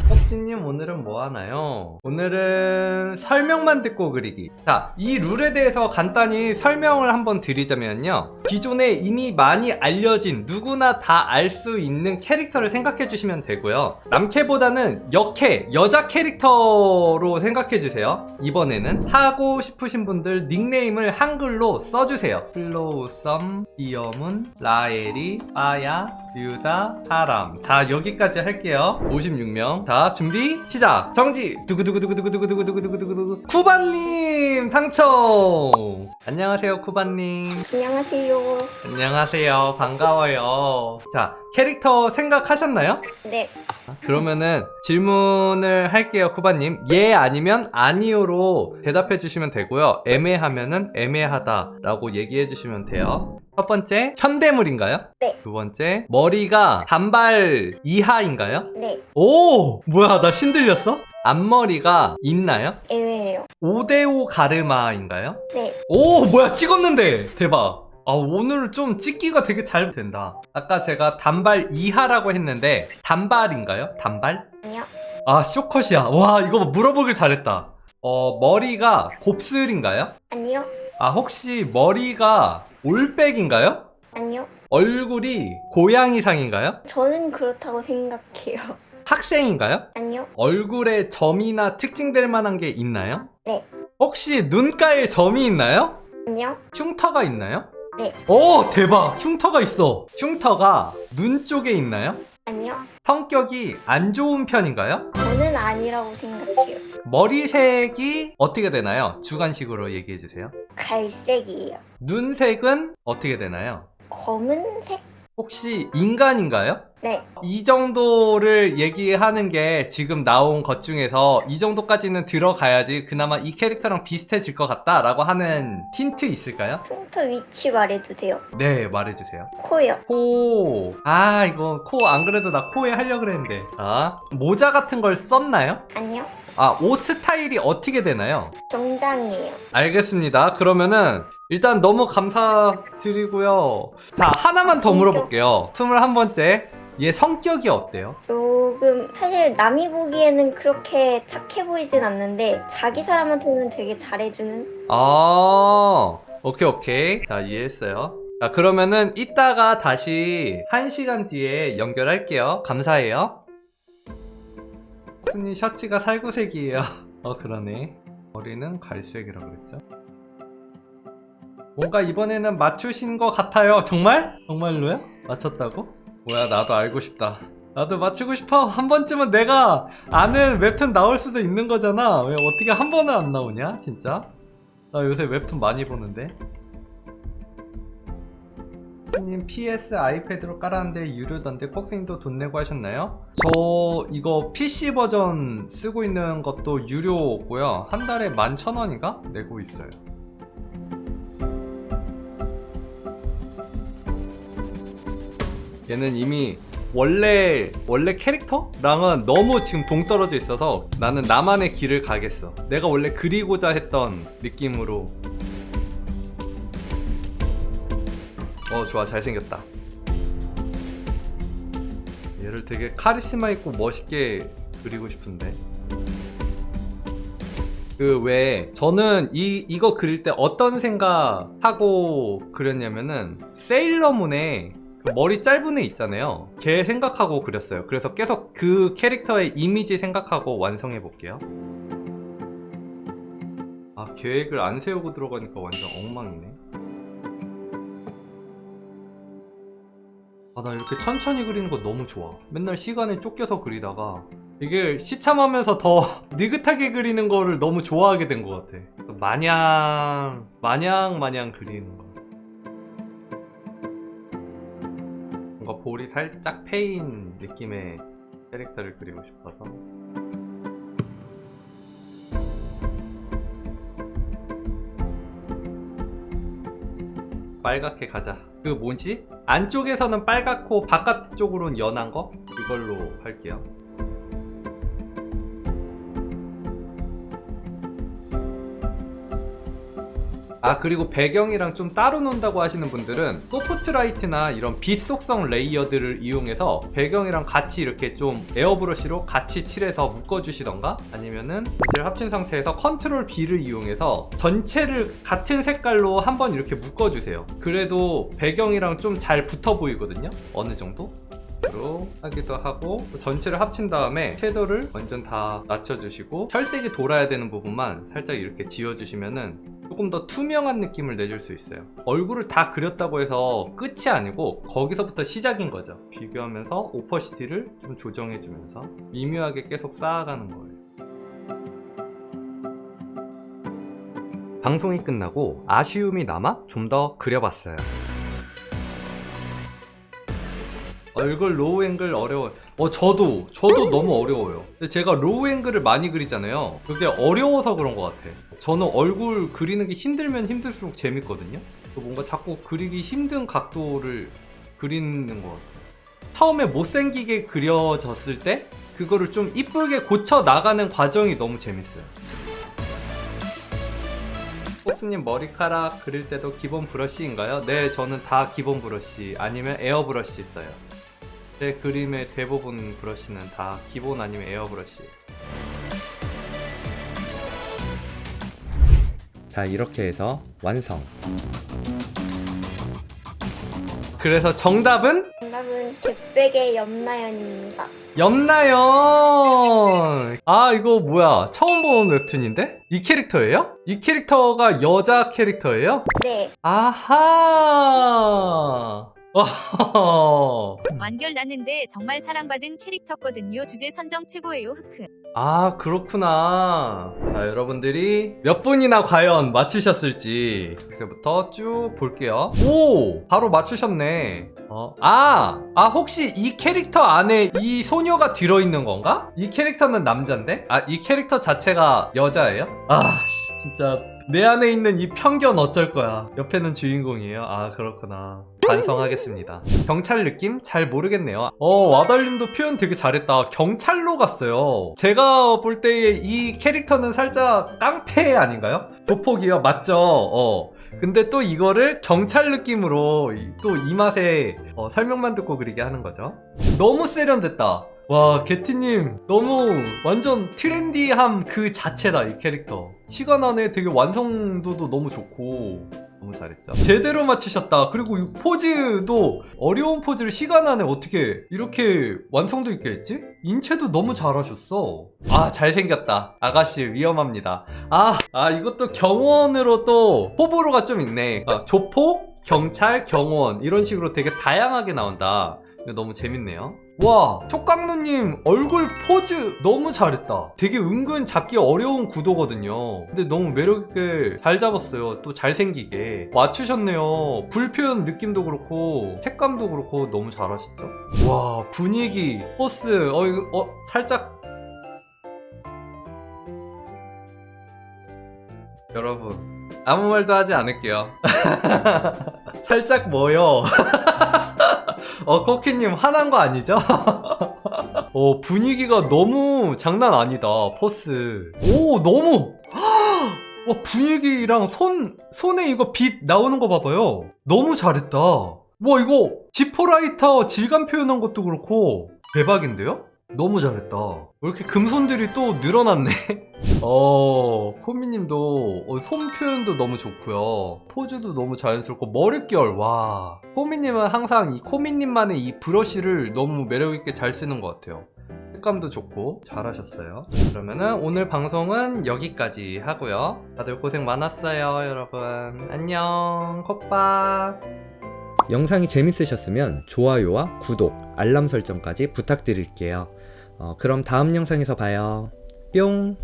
혁진님 오늘은 뭐 하나요? 오늘은 설명만 듣고 그리기. 자, 이 룰에 대해서 간단히 설명을 한번 드리자면요, 기존에 이미 많이 알려진 누구나 다 알 수 있는 캐릭터를 생각해 주시면 되고요, 남캐보다는 역캐, 여자 캐릭터로 생각해 주세요. 이번에는 하고 싶으신 분들 닉네임을 한글로 써주세요. 플로우썸, 디어문, 라엘이, 빠야, 뷰다, 사람. 자, 여기까지 할게요. 56명. 자, 준비 시작. 정지. 두구두구두구두구두구두구두구두구두구. 쿠바님 당첨. 안녕하세요, 쿠바님. 안녕하세요. 안녕하세요. 반가워요. 자, 캐릭터 생각하셨나요? 네. 그러면은 질문을 할게요, 쿠바님. 예 아니면 아니요로 대답해 주시면 되고요, 애매하면은 애매하다 라고 얘기해 주시면 돼요. 첫 번째, 현대물인가요? 네. 두 번째, 머리가 단발 이하인가요? 네. 오! 뭐야, 나 신들렸어? 앞머리가 있나요? 애매해요. 5대5 가르마인가요? 네. 오, 뭐야, 찍었는데! 대박. 아, 오늘 좀 찍기가 되게 잘 된다. 아까 제가 단발 이하라고 했는데 단발인가요? 단발? 아니요. 아, 쇼컷이야. 와, 이거 물어보길 잘했다. 머리가 곱슬인가요? 아니요. 아, 혹시 머리가 올백인가요? 아니요. 얼굴이 고양이상인가요? 저는 그렇다고 생각해요. 학생인가요? 아니요. 얼굴에 점이나 특징될 만한 게 있나요? 네. 혹시 눈가에 점이 있나요? 아니요. 흉터가 있나요? 네. 오, 대박! 흉터가 있어. 흉터가 눈 쪽에 있나요? 아니요. 성격이 안 좋은 편인가요? 저는 아니라고 생각해요. 머리색이 어떻게 되나요? 주관식으로 얘기해주세요. 갈색이에요. 눈색은 어떻게 되나요? 검은색? 혹시 인간인가요? 네. 이 정도를 얘기하는 게 지금 나온 것 중에서 이 정도까지는 들어가야지 그나마 이 캐릭터랑 비슷해질 것 같다라고 하는 힌트 있을까요? 흉터 위치 말해도 돼요. 네, 말해주세요. 코요. 코. 아, 이거 코 안 그래도 나 코에 하려고 그랬는데. 자, 모자 같은 걸 썼나요? 아니요. 아, 옷 스타일이 어떻게 되나요? 정장이에요. 알겠습니다. 그러면은 일단 너무 감사드리고요. 자, 하나만 더 물어볼게요. 21번째. 얘 성격이 어때요? 조금 사실 남이 보기에는 그렇게 착해 보이진 않는데 자기 사람한테는 되게 잘해주는. 아, 오케이. 자, 이해했어요. 자, 그러면은 이따가 다시 1시간 뒤에 연결할게요. 감사해요. 스님 셔츠가 살구색이에요. 그러네. 머리는 갈색이라고 그랬죠? 뭔가 이번에는 맞추신 것 같아요. 정말? 정말로요? 맞췄다고? 뭐야, 나도 알고 싶다. 나도 맞추고 싶어. 한 번쯤은 내가 아는 웹툰 나올 수도 있는 거잖아. 왜 어떻게 한 번은 안 나오냐, 진짜? 나 요새 웹툰 많이 보는데. 스님 PS 아이패드로 깔았는데 유료던데 폭스님도 돈 내고 하셨나요? 저 이거 PC 버전 쓰고 있는 것도 유료고요. 한 달에 11,000원인가? 내고 있어요. 얘는 이미 원래 캐릭터랑은 너무 지금 동떨어져 있어서 나는 나만의 길을 가겠어. 내가 원래 그리고자 했던 느낌으로. 좋아, 잘생겼다. 얘를 되게 카리스마 있고 멋있게 그리고 싶은데. 저는 이거 그릴 때 어떤 생각하고 그렸냐면은 세일러문에 그 머리 짧은 애 있잖아요. 걔 생각하고 그렸어요. 그래서 계속 그 캐릭터의 이미지 생각하고 완성해 볼게요. 아, 계획을 안 세우고 들어가니까 완전 엉망이네. 아, 나 이렇게 천천히 그리는 거 너무 좋아. 맨날 시간에 쫓겨서 그리다가 이게 시참하면서 더 느긋하게 그리는 거를 너무 좋아하게 된 것 같아. 마냥 그리는 거. 뭔가 볼이 살짝 패인 느낌의 캐릭터를 그리고 싶어서. 빨갛게 가자. 그 뭐지? 안쪽에서는 빨갛고 바깥쪽으로는 연한 거? 그걸로 할게요. 아, 그리고 배경이랑 좀 따로 논다고 하시는 분들은 소프트라이트나 이런 빛 속성 레이어들을 이용해서 배경이랑 같이 이렇게 좀 에어브러쉬로 같이 칠해서 묶어주시던가, 아니면은 이제 합친 상태에서 컨트롤 B를 이용해서 전체를 같은 색깔로 한번 이렇게 묶어주세요. 그래도 배경이랑 좀 잘 붙어 보이거든요, 어느 정도 로 하기도 하고. 전체를 합친 다음에 섀도우를 완전 다 낮춰주시고 혈색이 돌아야 되는 부분만 살짝 이렇게 지워주시면은 조금 더 투명한 느낌을 내줄 수 있어요. 얼굴을 다 그렸다고 해서 끝이 아니고 거기서부터 시작인 거죠. 비교하면서 오퍼시티를 좀 조정해주면서 미묘하게 계속 쌓아가는 거예요. 방송이 끝나고 아쉬움이 남아 좀 더 그려봤어요. 얼굴 로우 앵글 어려워요. 저도 너무 어려워요. 근데 제가 로우 앵글을 많이 그리잖아요. 그게 어려워서 그런 것 같아. 저는 얼굴 그리는 게 힘들면 힘들수록 재밌거든요. 뭔가 자꾸 그리기 힘든 각도를 그리는 것 같아요. 처음에 못생기게 그려졌을 때 그거를 좀 이쁘게 고쳐 나가는 과정이 너무 재밌어요. 폭스님 머리카락 그릴 때도 기본 브러쉬인가요? 네, 저는 다 기본 브러쉬 아니면 에어 브러쉬 써요. 제 그림의 대부분 브러쉬는 다 기본 아니면 에어 브러쉬. 자, 이렇게 해서 완성. 그래서 정답은? 정답은 갯백의 염나연입니다. 염나연! 아, 이거 뭐야, 처음 보는 웹툰인데? 이 캐릭터예요? 이 캐릭터가 여자 캐릭터예요? 네. 아하. 완결 났는데 정말 사랑받은 캐릭터거든요. 주제 선정 최고예요. 흑흑. 아, 그렇구나. 자, 여러분들이 몇 분이나 과연 맞추셨을지 여기서부터 쭉 볼게요. 오! 바로 맞추셨네. 혹시 이 캐릭터 안에 이 소녀가 들어있는 건가? 이 캐릭터는 남잔데? 이 캐릭터 자체가 여자예요? 진짜 내 안에 있는 이 편견 어쩔 거야. 옆에는 주인공이에요. 그렇구나. 반성하겠습니다. 경찰 느낌? 잘 모르겠네요. 와달님도 표현 되게 잘했다. 경찰로 갔어요. 제가 볼 때 이 캐릭터는 살짝 깡패 아닌가요? 조폭이요? 맞죠? 근데 또 이거를 경찰 느낌으로 또 이 맛에 설명만 듣고 그리게 하는 거죠. 너무 세련됐다. 와, 게티님 너무 완전 트렌디함 그 자체다. 이 캐릭터 시간 안에 되게 완성도도 너무 좋고 너무 잘했죠. 제대로 맞추셨다. 그리고 이 포즈도 어려운 포즈를 시간 안에 어떻게 이렇게 완성도 있게 했지? 인체도 너무 잘하셨어. 잘생겼다. 아가씨 위험합니다. 이것도 경호원으로 또 호불호가 좀 있네. 조폭, 경찰, 경호원 이런 식으로 되게 다양하게 나온다. 너무 재밌네요. 와, 촉각누님 얼굴 포즈 너무 잘했다. 되게 은근 잡기 어려운 구도거든요. 근데 너무 매력있게 잘 잡았어요. 또 잘생기게 맞추셨네요. 불표현 느낌도 그렇고 색감도 그렇고 너무 잘하셨죠. 와, 분위기, 포스 이거 살짝 여러분 아무 말도 하지 않을게요. 살짝 뭐요? 코키님 화난 거 아니죠? 분위기가 너무 장난 아니다. 포스 너무 와, 분위기랑 손에 이거 빛 나오는 거 봐봐요. 너무 잘했다. 와, 이거 지퍼라이터 질감 표현한 것도 그렇고 대박인데요? 너무 잘했다. 왜 이렇게 금손들이 또 늘어났네? 코미님도 손 표현도 너무 좋고요. 포즈도 너무 자연스럽고 머릿결, 와. 코미님은 항상 이 코미님만의 이 브러쉬를 너무 매력있게 잘 쓰는 것 같아요. 색감도 좋고 잘하셨어요. 그러면은 오늘 방송은 여기까지 하고요. 다들 고생 많았어요, 여러분. 안녕, 콧밥. 영상이 재밌으셨으면 좋아요와 구독, 알람 설정까지 부탁드릴게요. 그럼 다음 영상에서 봐요. 뿅!